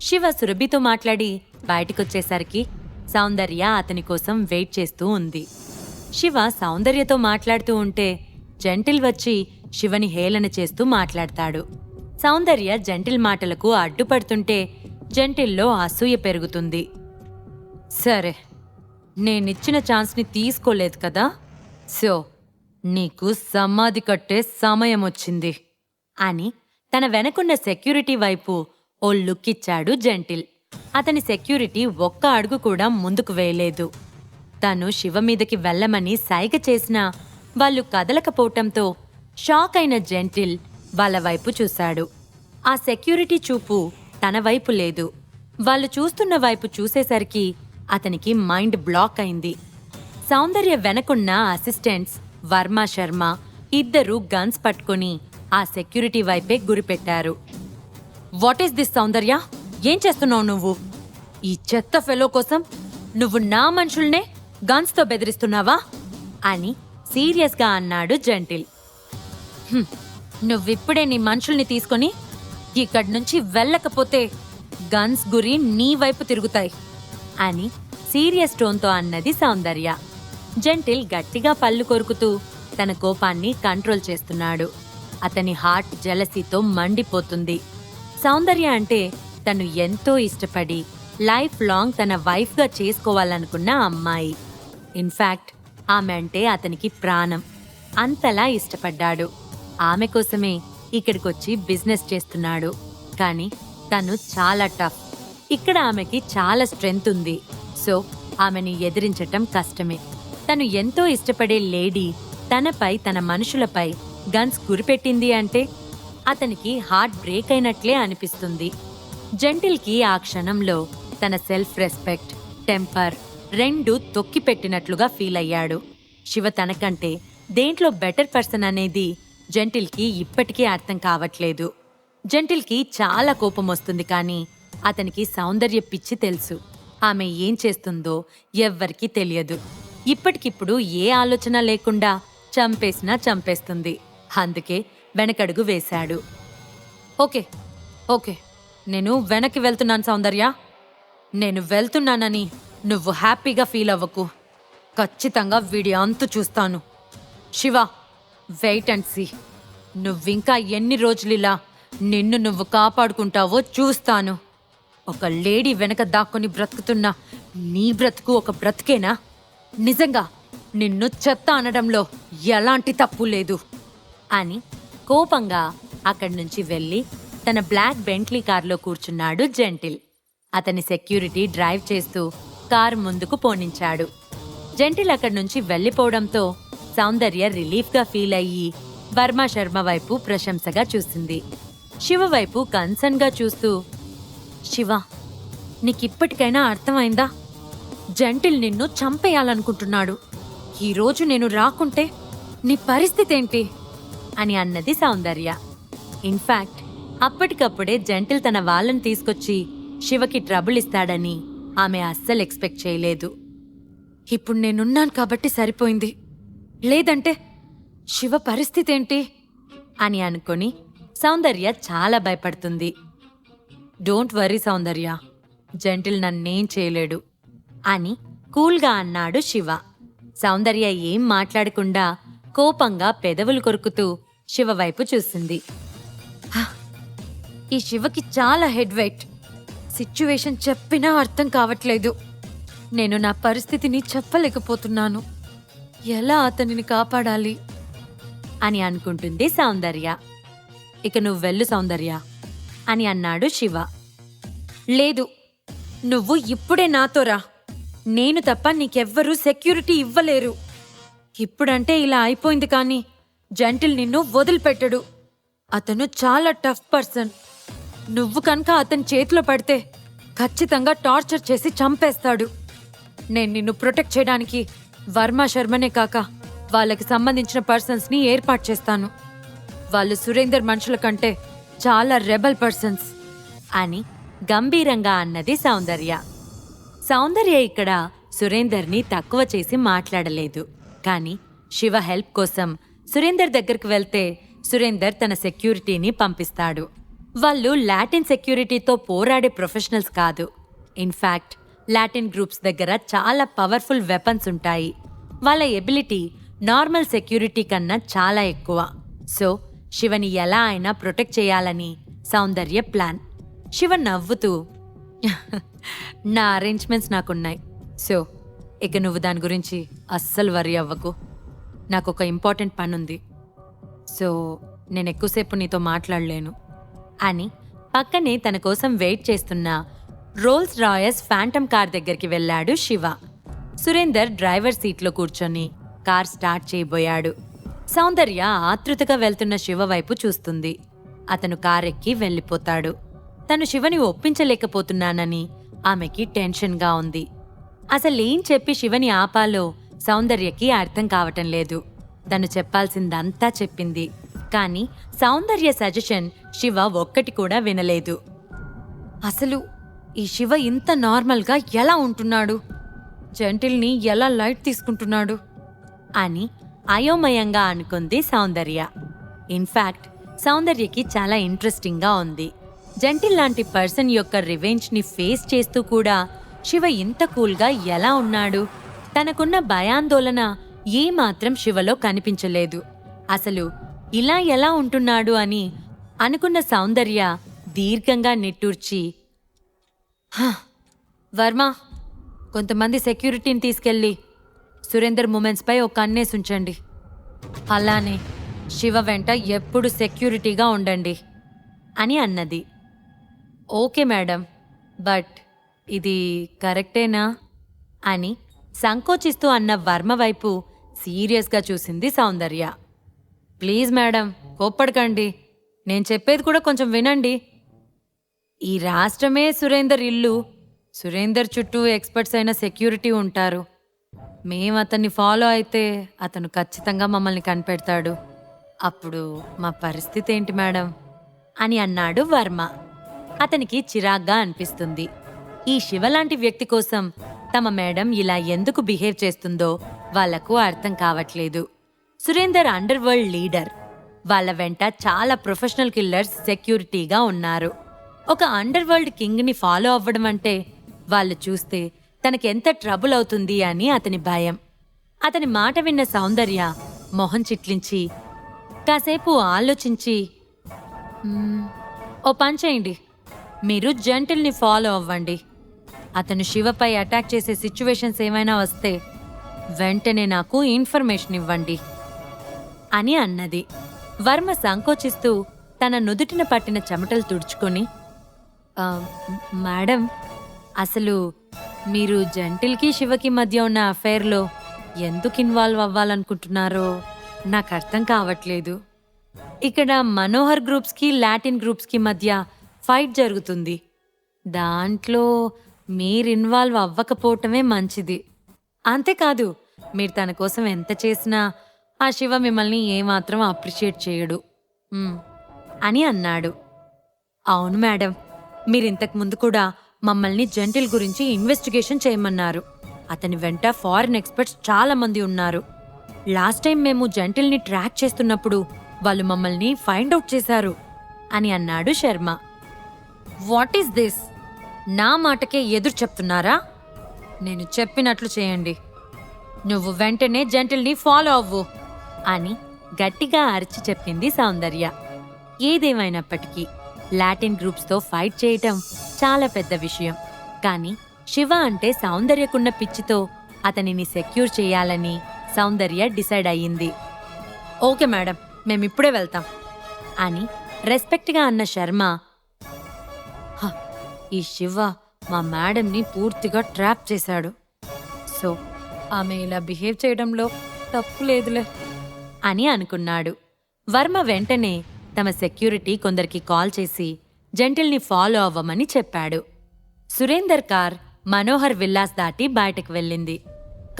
శివ సురభితో మాట్లాడి బయటికొచ్చేసరికి సౌందర్య అతని కోసం వెయిట్ చేస్తూ ఉంది. శివ సౌందర్యతో మాట్లాడుతూ ఉంటే జెంటిల్ వచ్చి శివని హేళన చేస్తూ మాట్లాడతాడు. సౌందర్య జెంటిల్ మాటలకు అడ్డుపడుతుంటే జెంటిల్లో అసూయ పెరుగుతుంది. సరే, నేనిచ్చిన ఛాన్స్ని తీసుకోలేదు కదా, సో నీకు సమాధి కట్టే సమయం వచ్చింది అని తన వెనకున్న సెక్యూరిటీ వైపు ఓ లుక్ ఇచ్చాడు జెంటిల్. అతని సెక్యూరిటీ ఒక్క అడుగు కూడా ముందుకు వేయలేదు. తను శివ మీదకి వెళ్ళమని సైగ చేసినా వాళ్ళు కదలకపోవటంతో షాక్ అయిన జెంటిల్ వాళ్ళ వైపు చూశాడు. ఆ సెక్యూరిటీ చూపు తన వైపు లేదు. వాళ్ళు చూస్తున్న వైపు చూసేసరికి అతనికి మైండ్ బ్లాక్ అయింది. సౌందర్య వెనకున్న అసిస్టెంట్స్ వర్మ శర్మ ఇద్దరూ గన్స్ పట్టుకుని ఆ సెక్యూరిటీ వైపే గురిపెట్టారు. వాట్ ఈస్ దిస్ సౌందర్య? ఏం చేస్తున్నావు నువ్వు? ఈ చెత్త ఫెలో కోసం నువ్వు నా మనుషుల్నే గన్స్తో బెదిరిస్తున్నావా అని సీరియస్గా అన్నాడు జెంటిల్. నువ్విప్పుడే నీ మనుషుల్ని తీసుకొని ఇక్కడి నుంచి వెళ్ళకపోతే గన్స్ గురి నీ వైపు తిరుగుతాయి అని సీరియస్ టోన్తో అన్నది సౌందర్య. జెంటిల్ గట్టిగా పళ్ళు కొరుకుతూ తన కోపాన్ని కంట్రోల్ చేస్తున్నాడు. అతని హార్ట్ జెలసీతో మండిపోతుంది. సౌందర్య అంటే తను ఎంతో ఇష్టపడి లైఫ్ లాంగ్ తన వైఫ్గా చేసుకోవాలనుకున్న అమ్మాయి. ఇన్ఫాక్ట్ ఆమె అంటే అతనికి ప్రాణం. అంతలా ఇష్టపడ్డాడు. ఆమె కోసమే ఇక్కడికొచ్చి బిజినెస్ చేస్తున్నాడు. కానీ తను చాలా టఫ్. ఇక్కడ ఆమెకి చాలా స్ట్రెంగ్త్ ఉంది. సో ఆమెని ఎదిరించటం కష్టమే. తను ఎంతో ఇష్టపడే లేడీ తనపై తన మనుషులపై గన్స్ గురిపెట్టింది అంటే అతనికి హార్ట్ బ్రేక్ అయినట్లే అనిపిస్తుంది. జెంటిల్కి ఆ క్షణంలో తన సెల్ఫ్ రెస్పెక్ట్, టెంపర్ రెండూ తొక్కిపెట్టినట్లుగా ఫీల్ అయ్యాడు. శివ తనకంటే దేంట్లో బెటర్ పర్సన్ అనేది జెంటిల్కి ఇప్పటికీ అర్థం కావట్లేదు. జెంటిల్కి చాలా కోపం వస్తుంది, కానీ అతనికి సౌందర్య పిచ్చి తెలుసు. ఆమె ఏం చేస్తుందో ఎవ్వరికీ తెలియదు. ఇప్పటికిప్పుడు ఏ ఆలోచన లేకుండా చంపేసినా చంపేస్తుంది. అందుకే వెనకడుగు వేశాడు. ఓకే ఓకే, నేను వెనక్కి వెళ్తున్నాను సౌందర్య. నేను వెళ్తున్నానని నువ్వు హ్యాపీగా ఫీల్ అవ్వకు. ఖచ్చితంగా వీడి అంతు చూస్తాను. Shiva, wait and see. నువ్వింకా ఎన్ని రోజులిలా నిన్ను నువ్వు కాపాడుకుంటావో చూస్తాను. ఒక లేడీ వెనక దాక్కుని బ్రతుకుతున్నా నీ బ్రతుకు ఒక బ్రతికేనా? నిజంగా నిన్ను చెత్త అనడంలో ఎలాంటి తప్పు లేదు అని కోపంగా అక్కడి నుంచి వెళ్ళి తన బ్లాక్ బెంట్లీ కారులో కూర్చున్నాడు జెంటిల్. అతని సెక్యూరిటీ డ్రైవ్ చేస్తూ కారు ముందుకు పోనించాడు. జెంటిల్ అక్కడి నుంచి వెళ్ళిపోవడంతో సౌందర్య రిలీఫ్గా ఫీల్ అయ్యి వర్మ శర్మ వైపు ప్రశంసగా చూసింది. శివ వైపు కన్సర్న్గా చూస్తూ, శివ, నీకిప్పటికైనా అర్థమైందా? జెంటిల్ నిన్ను చంపేయాలనుకుంటున్నాడు. ఈరోజు నేను రాకుంటే నీ పరిస్థితి ఏంటి అని అన్నది సౌందర్య. ఇన్ఫాక్ట్ అప్పటికప్పుడే జెంటిల్ తన వాళ్ళని తీసుకొచ్చి శివకి ట్రబుల్ ఇస్తాడని ఆమె అస్సలు ఎక్స్పెక్ట్ చేయలేదు. ఇప్పుడు నేనున్నాను కాబట్టి సరిపోయింది, లేదంటే శివ పరిస్థితి ఏంటి అని అనుకొని సౌందర్య చాలా భయపడుతుంది. డోంట్ వరీ సౌందర్య, జెంటిల్ నన్నేం చేయలేడు అని కూల్గా అన్నాడు శివ. సౌందర్య ఏం మాట్లాడకుండా కోపంగా పెదవులు కొరుకుతూ శివ వైపు చూసింది. ఈ శివకి చాలా హెడ్ వెయిట్. సిచ్యువేషన్ చెప్పినా అర్థం కావట్లేదు. నేను నా పరిస్థితిని చెప్పలేకపోతున్నాను. ఎలా అతనిని కాపాడాలి అని అనుకుంటుంది సౌందర్య. ఇక నువ్వు వెళ్ళు సౌందర్య అని అన్నాడు శివ. లేదు, నువ్వు ఇప్పుడే నాతో రా. నేను తప్ప నీకెవ్వరూ సెక్యూరిటీ ఇవ్వలేరు. ఇప్పుడంటే ఇలా అయిపోయింది, కానీ జెంటిల్ నిన్ను వదిలిపెట్టడు. అతను చాలా టఫ్ పర్సన్. నువ్వు కనుక అతని చేతిలో పడితే ఖచ్చితంగా టార్చర్ చేసి చంపేస్తాడు. నేను నిన్ను ప్రొటెక్ట్ చేయడానికి వర్మ శర్మనే కాక వాళ్ళకి సంబంధించిన పర్సన్స్ని ఏర్పాటు చేస్తాను. వాళ్ళు సురేందర్ మనుషుల కంటే చాలా రెబల్ పర్సన్స్ అని గంభీరంగా అన్నది సౌందర్య. సౌందర్య ఇక్కడ సురేందర్ని తక్కువ చేసి మాట్లాడలేదు. కానీ శివ హెల్ప్ కోసం సురేందర్ దగ్గరికి వెళ్తే సురేందర్ తన సెక్యూరిటీని పంపిస్తాడు. వాళ్ళు లాటిన్ సెక్యూరిటీతో పోరాడే ప్రొఫెషనల్స్ కాదు. ఇన్ఫ్యాక్ట్ లాటిన్ గ్రూప్స్ దగ్గర చాలా పవర్ఫుల్ వెపన్స్ ఉంటాయి. వాళ్ళ ఎబిలిటీ నార్మల్ సెక్యూరిటీ కన్నా చాలా ఎక్కువ. సో శివని ఎలా అయినా ప్రొటెక్ట్ చేయాలని సౌందర్య ప్లాన్. శివ నవ్వుతూ నా అరేంజ్మెంట్స్ నాకున్నాయి. సో ఇక నువ్వు దాని గురించి అస్సలు వరి అవ్వకు. నాకు ఒక ఇంపార్టెంట్ పని ఉంది. సో నేను ఎక్కువసేపు నీతో మాట్లాడలేను అని పక్కనే తన కోసం వెయిట్ చేస్తున్న రోల్స్ రాయస్ ఫ్యాంటమ్ కార్ దగ్గరికి వెళ్ళాడు శివ. సురేందర్ డ్రైవర్ సీట్లో కూర్చొని కార్ స్టార్ట్ చేయబోయాడు. సౌందర్య ఆతృతగా వెళ్తున్న శివ వైపు చూస్తుంది. అతను కారెక్కి వెళ్ళిపోతాడు. తను శివని ఒప్పించలేకపోతున్నానని ఆమెకి టెన్షన్గా ఉంది. అసలేం చెప్పి శివని ఆపాలో సౌందర్యకి అర్థం కావటం లేదు. తను చెప్పాల్సిందంతా చెప్పింది. కానీ సౌందర్య సజెషన్ శివ ఒక్కటి కూడా వినలేదు. అసలు ఈ శివ ఇంత నార్మల్గా ఎలా ఉంటున్నాడు, జెంటిల్ని ఎలా లైట్ తీసుకుంటున్నాడు అని అయోమయంగా అనుకుంది సౌందర్య. ఇన్ఫ్యాక్ట్ సౌందర్యకి చాలా ఇంట్రెస్టింగ్గా ఉంది. జెంటిల్ లాంటి పర్సన్ యొక్క రివెంజ్ని ఫేస్ చేస్తూ కూడా శివ ఇంత కూల్గా ఎలా ఉన్నాడు? తనకున్న భయాందోళన ఏమాత్రం శివలో కనిపించలేదు. అసలు ఇలా ఎలా ఉంటున్నాడు అని అనుకున్న సౌందర్య దీర్ఘంగా నిట్టూర్చి, వర్మ, కొంతమంది సెక్యూరిటీని తీసుకెళ్ళి సురేందర్ మూమెంట్స్పై ఒక కన్నేసి ఉంచండి. అలానే శివ వెంట ఎప్పుడు సెక్యూరిటీగా ఉండండి అని అన్నది. ఓకే మేడం, బట్ ఇది కరెక్టేనా అని సంకోచిస్తూ అన్న వర్మ వైపు సీరియస్గా చూసింది సౌందర్య. Please madam, కోప్పడకండి. నేను చెప్పేది కూడా కొంచెం వినండి. ఈ రాష్ట్రమే సురేందర్ ఇల్లు. సురేందర్ చుట్టూ ఎక్స్పర్ట్స్ అయిన సెక్యూరిటీ ఉంటారు. మేము అతన్ని ఫాలో అయితే అతను ఖచ్చితంగా మమ్మల్ని కనిపెడతాడు. అప్పుడు మా పరిస్థితి ఏంటి మేడం అని అన్నాడు వర్మ. అతనికి చిరాగ్గా అనిపిస్తుంది. ఈ శివలాంటి వ్యక్తి కోసం తమ మేడం ఇలా ఎందుకు బిహేవ్ చేస్తుందో వాళ్లకు అర్థం కావట్లేదు. Surender under world leader. వాళ్ళ వెంట చాలా ప్రొఫెషనల్ కిల్లర్స్ సెక్యూరిటీగా ఉన్నారు. ఒక అండర్ వరల్డ్ కింగ్ని ఫాలో అవ్వడం అంటే వాళ్ళు చూస్తే తనకెంత ట్రబుల్ అవుతుంది అని అతని భయం. అతని మాట విన్న సౌందర్య మొహం చిట్లించి కాసేపు ఆలోచించి, ఓ పని చేయండి, మీరు జెంటిల్ని ఫాలో అవ్వండి. అతను శివపై అటాక్ చేసే సిచ్యువేషన్స్ ఏమైనా వస్తే వెంటనే నాకు ఇన్ఫర్మేషన్ ఇవ్వండి అని అన్నది. వర్మ సంకోచిస్తూ తన నుదుటిన పట్టిన చెమటలు తుడుచుకొని, మేడం, అసలు మీరు జెంటిల్కి శివకి మధ్య ఉన్న అఫైర్లో ఎందుకు ఇన్వాల్వ్ అవ్వాలనుకుంటున్నారో నాకు అర్థం కావట్లేదు. ఇక్కడ మనోహర్ గ్రూప్స్కి లాటిన్ గ్రూప్స్కి మధ్య ఫైట్ జరుగుతుంది. దాంట్లో మీరు ఇన్వాల్వ్ అవ్వకపోవటమే మంచిది. అంతేకాదు, మీరు తన కోసం ఎంత చేసినా ఆ శివ మిమ్మల్ని ఏమాత్రం అప్రిషియేట్ చేయడు అని అన్నాడు. అవును మేడం, మీరింతకు ముందు కూడా మమ్మల్ని జెంటిల్ గురించి ఇన్వెస్టిగేషన్ చేయమన్నారు. అతని వెంట ఫారిన్ ఎక్స్పర్ట్స్ చాలా మంది ఉన్నారు. లాస్ట్ టైం మేము జెంటిల్ని ట్రాక్ చేస్తున్నప్పుడు వాళ్ళు మమ్మల్ని ఫైండ్ అవుట్ చేశారు అని అన్నాడు శర్మ. What is this? నా మాటకే ఎదురు చెప్తున్నారా? నేను చెప్పినట్లు చేయండి. నువ్వు వెంటనే జెంటిల్ని ఫాలో అవ్వు అని గట్టిగా అరిచి చెప్పింది సౌందర్య. ఏదేమైనప్పటికీ లాటిన్ గ్రూప్స్తో ఫైట్ చేయటం చాలా పెద్ద విషయం. కానీ శివ అంటే సౌందర్యకున్న పిచ్చితో అతనిని సెక్యూర్ చేయాలని సౌందర్య డిసైడ్ అయ్యింది. ఓకే మేడం, మేమిప్పుడే వెళ్తాం అని రెస్పెక్ట్గా అన్న శర్మ, ఈ శివ మా మేడంని పూర్తిగా ట్రాప్ చేశాడు. సో ఆమె ఇలా బిహేవ్ చేయడంలో తప్పు లేదులే అని అనుకున్నాడు. వర్మ వెంటనే తమ సెక్యూరిటీ కొందరికి కాల్ చేసి జెంటిల్ని ఫాలో అవ్వమని చెప్పాడు. సురేందర్ కార్ మనోహర్ విల్లాస్ దాటి బయటకు వెళ్ళింది.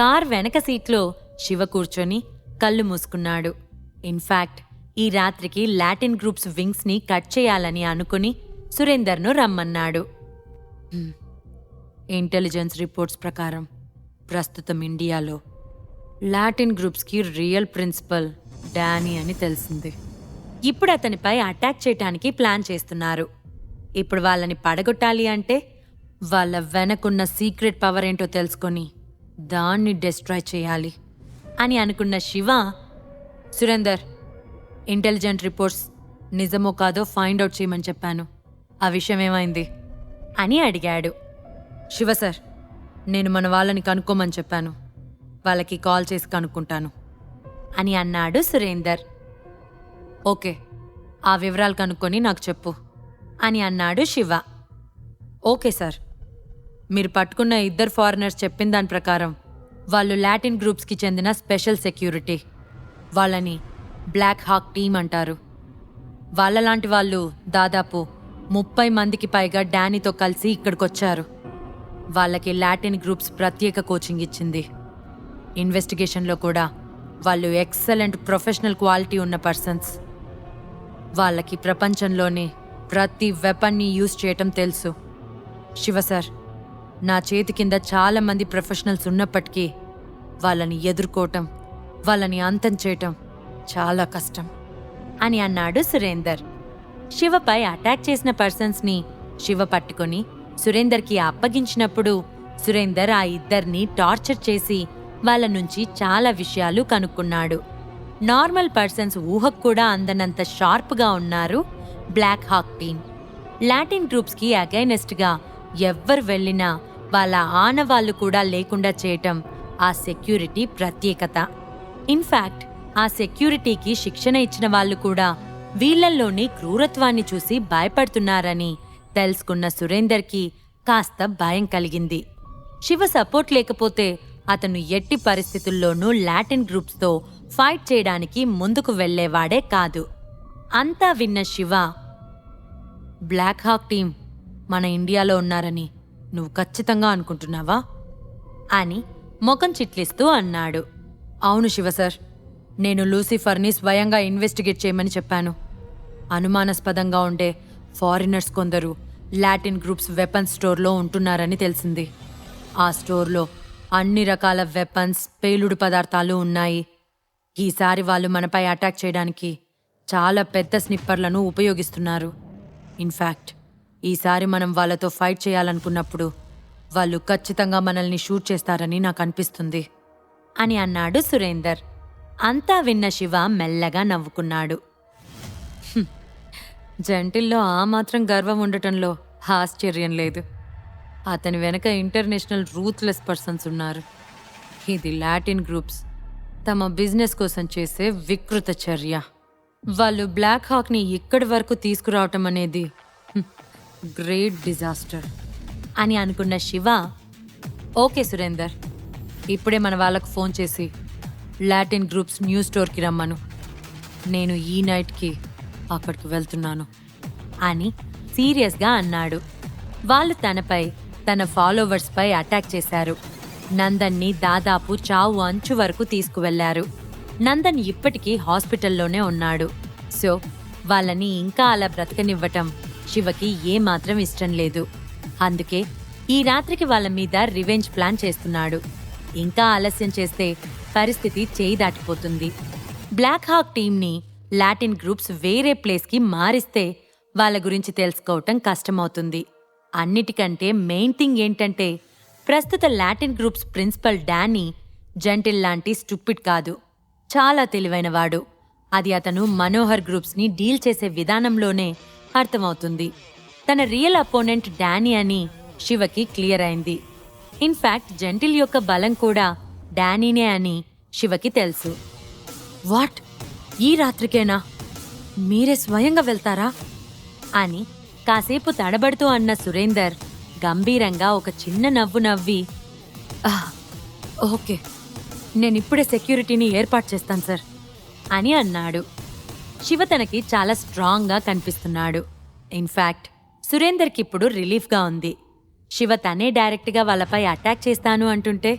కార్ వెనక సీట్లో శివ కూర్చొని కళ్ళు మూసుకున్నాడు. ఇన్ఫ్యాక్ట్ ఈ రాత్రికి లాటిన్ గ్రూప్స్ వింగ్స్ని కట్ చేయాలని అనుకుని సురేందర్ను రమ్మన్నాడు. ఇంటెలిజెన్స్ రిపోర్ట్స్ ప్రకారం ప్రస్తుతం ఇండియాలో లాటిన్ గ్రూప్స్కి రియల్ ప్రిన్సిపల్ డానీ అని తెలిసింది. ఇప్పుడు అతనిపై అటాక్ చేయటానికి ప్లాన్ చేస్తున్నారు. ఇప్పుడు వాళ్ళని పడగొట్టాలి అంటే వాళ్ళ వెనకున్న సీక్రెట్ పవర్ ఏంటో తెలుసుకొని దాన్ని డిస్ట్రాయ్ చేయాలి అని అనుకున్న శివ, సురేందర్, ఇంటెలిజెంట్ రిపోర్ట్స్ నిజమో కాదో ఫైండ్ అవుట్ చేయమని చెప్పాను. ఆ విషయం ఏమైంది అని అడిగాడు. శివ సార్, నేను మన వాళ్ళని కనుక్కోమని చెప్పాను. వాళ్ళకి కాల్ చేసి కనుక్కుంటాను అని అన్నాడు సురేందర్. ఓకే, ఆ వివరాలు కనుక్కొని నాకు చెప్పు అని అన్నాడు శివ. Okay sir. మీరు పట్టుకున్న 2 ఫారినర్స్ చెప్పిన దాని ప్రకారం వాళ్ళు లాటిన్ గ్రూప్స్కి చెందిన స్పెషల్ సెక్యూరిటీ. వాళ్ళని బ్లాక్ హాక్ టీమ్ అంటారు. వాళ్ళలాంటి వాళ్ళు దాదాపు 30 మందికి పైగా డానీతో కలిసి ఇక్కడికొచ్చారు. వాళ్ళకి లాటిన్ గ్రూప్స్ ప్రత్యేక కోచింగ్ ఇచ్చింది. ఇన్వెస్టిగేషన్లో కూడా వాళ్ళు ఎక్సలెంట్ ప్రొఫెషనల్ క్వాలిటీ ఉన్న పర్సన్స్. వాళ్ళకి ప్రపంచంలోనే ప్రతి వెపన్ని యూజ్ చేయటం తెలుసు. శివ సార్, నా చేతి కింద చాలా మంది ప్రొఫెషనల్స్ ఉన్నప్పటికీ వాళ్ళని ఎదుర్కోవటం, వాళ్ళని అంతం చేయటం చాలా కష్టం అని అన్నాడు సురేందర్. శివపై అటాక్ చేసిన పర్సన్స్ని శివ పట్టుకొని సురేందర్కి అప్పగించినప్పుడు సురేందర్ ఆ 2ని టార్చర్ చేసి వాళ్ళ నుంచి చాలా విషయాలు కనుక్కున్నాడు. నార్మల్ పర్సన్స్ ఊహకు కూడా అందనంత షార్ప్గా ఉన్నారు బ్లాక్ హాక్ టీమ్. లాటిన్ గ్రూప్స్కి అగైనెస్ట్గా ఎవ్వరు వెళ్ళినా వాళ్ళ ఆనవాళ్లు కూడా లేకుండా చేయటం ఆ సెక్యూరిటీ ప్రత్యేకత. ఇన్ఫాక్ట్ ఆ సెక్యూరిటీకి శిక్షణ ఇచ్చిన వాళ్ళు కూడా వీళ్లల్లోని క్రూరత్వాన్ని చూసి భయపడుతున్నారని తెలుసుకున్న సురేందర్కి కాస్త భయం కలిగింది. శివ సపోర్ట్ లేకపోతే అతను ఎట్టి పరిస్థితుల్లోనూ లాటిన్ గ్రూప్స్తో ఫైట్ చేయడానికి ముందుకు వెళ్లేవాడే కాదు. అంతా విన్న శివ, బ్లాక్ హాక్ టీం మన ఇండియాలో ఉన్నారని నువ్వు ఖచ్చితంగా అనుకుంటున్నావా అని ముఖం చిట్లిస్తూ అన్నాడు. అవును శివ సార్, నేను లూసిఫర్ని స్వయంగా ఇన్వెస్టిగేట్ చేయమని చెప్పాను. అనుమానాస్పదంగా ఉండే ఫారినర్స్ కొందరు లాటిన్ గ్రూప్స్ వెపన్స్ స్టోర్లో ఉంటున్నారని తెలిసింది. ఆ స్టోర్లో అన్ని రకాల వెపన్స్, పేలుడు పదార్థాలు ఉన్నాయి. ఈసారి వాళ్ళు మనపై అటాక్ చేయడానికి చాలా పెద్ద స్నిప్పర్లను ఉపయోగిస్తున్నారు. ఇన్ఫాక్ట్ ఈసారి మనం వాళ్ళతో ఫైట్ చేయాలనుకున్నప్పుడు వాళ్ళు ఖచ్చితంగా మనల్ని షూట్ చేస్తారని నాకు అనిపిస్తుంది అని అన్నాడు సురేందర్. అంతా విన్న శివ మెల్లగా నవ్వుకున్నాడు. జంటిల్లో ఆ మాత్రం గర్వం ఉండటంలో ఆశ్చర్యం లేదు. అతని వెనక ఇంటర్నేషనల్ రూత్లెస్ పర్సన్స్ ఉన్నారు. ఇది లాటిన్ గ్రూప్స్ తమ బిజినెస్ కోసం చేసే వికృత చర్య. వాళ్ళు బ్లాక్ హాక్ని ఇక్కడి వరకు తీసుకురావటం అనేది గ్రేట్ డిజాస్టర్ అని అనుకున్న శివ, ఓకే సురేందర్, ఇప్పుడే మన వాళ్ళకు ఫోన్ చేసి లాటిన్ గ్రూప్స్ న్యూ స్టోర్కి రమ్మను. నేను ఈ నైట్కి అక్కడికి వెళ్తున్నాను అని సీరియస్గా అన్నాడు. వాళ్ళు తనపై, తన ఫాలోవర్స్పై అటాక్ చేశారు. నందన్ని దాదాపు చావు అంచు వరకు తీసుకువెళ్లారు. నందన్ ఇప్పటికీ హాస్పిటల్లోనే ఉన్నాడు. సో వాళ్ళని ఇంకా అలా బ్రతకనివ్వటం శివకి ఏమాత్రం ఇష్టం లేదు. అందుకే ఈ రాత్రికి వాళ్ళ మీద రివెంజ్ ప్లాన్ చేస్తున్నాడు. ఇంకా ఆలస్యం చేస్తే పరిస్థితి చేయి దాటిపోతుంది. బ్లాక్ హాక్ టీంని లాటిన్ గ్రూప్స్ వేరే ప్లేస్కి మారిస్తే వాళ్ళ గురించి తెలుసుకోవటం కష్టమవుతుంది. అన్నిటికంటే మెయిన్ థింగ్ ఏంటంటే ప్రస్తుత లాటిన్ గ్రూప్స్ ప్రిన్సిపల్ డానీ జంటిల్ లాంటి స్టూపిడ్ కాదు, చాలా తెలివైనవాడు. అది అతను మనోహర్ గ్రూప్స్ని డీల్ చేసే విధానంలోనే అర్థమవుతుంది. తన రియల్ అపోనెంట్ డానీ అని శివకి క్లియర్ అయింది. ఇన్ఫాక్ట్ జంటిల్ యొక్క బలం కూడా డానీనే అని శివకి తెలుసు. వాట్, ఈ రాత్రికేనా? మీరే స్వయంగా వెళ్తారా అని కాసేపు తడబడుతూ అన్న సురేందర్ గంభీరంగా ఒక చిన్న నవ్వు నవ్వి, ఓకే, నేనిప్పుడే సెక్యూరిటీని ఏర్పాటు చేస్తాను సార్ అని అన్నాడు. శివ తనకి చాలా స్ట్రాంగ్గా కనిపిస్తున్నాడు. ఇన్ఫాక్ట్ సురేందర్కి ఇప్పుడు రిలీఫ్గా ఉంది. శివ తనే డైరెక్ట్గా వాళ్ళపై అటాక్ చేస్తాను అంటుంటే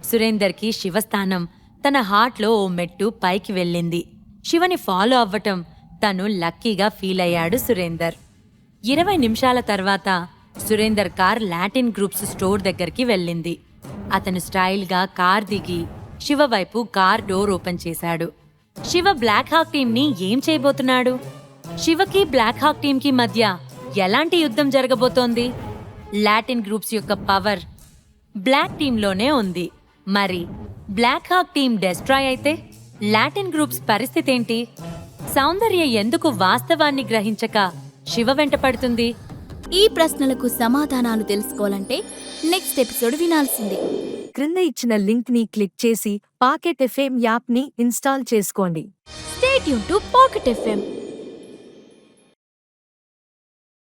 సురేందర్కి శివస్థానం తన హార్ట్లో ఓ మెట్టు పైకి వెళ్ళింది. శివని ఫాలో అవ్వటం తను లక్కీగా ఫీల్ అయ్యాడు సురేందర్. 20 నిమిషాల తర్వాత Surender car Latin groups store దగ్గరికి వెళ్ళింది. అతను స్టైల్గా కార్ దిగి శివ వైపు కార్ డోర్ ఓపెన్ చేశాడు. శివ బ్లాక్ హాక్ టీంని ఏం చేయబోతున్నాడు? శివకి బ్లాక్ హాక్ టీమ్ కి మధ్య ఎలాంటి యుద్ధం జరగబోతోంది? లాటిన్ గ్రూప్స్ యొక్క పవర్ బ్లాక్ టీంలోనే ఉంది. మరి బ్లాక్ హాక్ టీం డెస్ట్రాయ్ అయితే లాటిన్ గ్రూప్స్ పరిస్థితి ఏంటి? సౌందర్య ఎందుకు వాస్తవాన్ని గ్రహించక శివ వెంట పడుతుంది? ఈ ప్రశ్నలకు సమాధానాలు తెలుసుకోవాలంటే నెక్స్ట్ ఎపిసోడ్ వినాల్సిందే. క్రింద ఇచ్చిన లింక్ ని క్లిక్ చేసి పాకెట్ ఎఫ్ఎం యాప్ ని ఇన్స్టాల్ చేసుకోండి. Stay tune to pocket FM.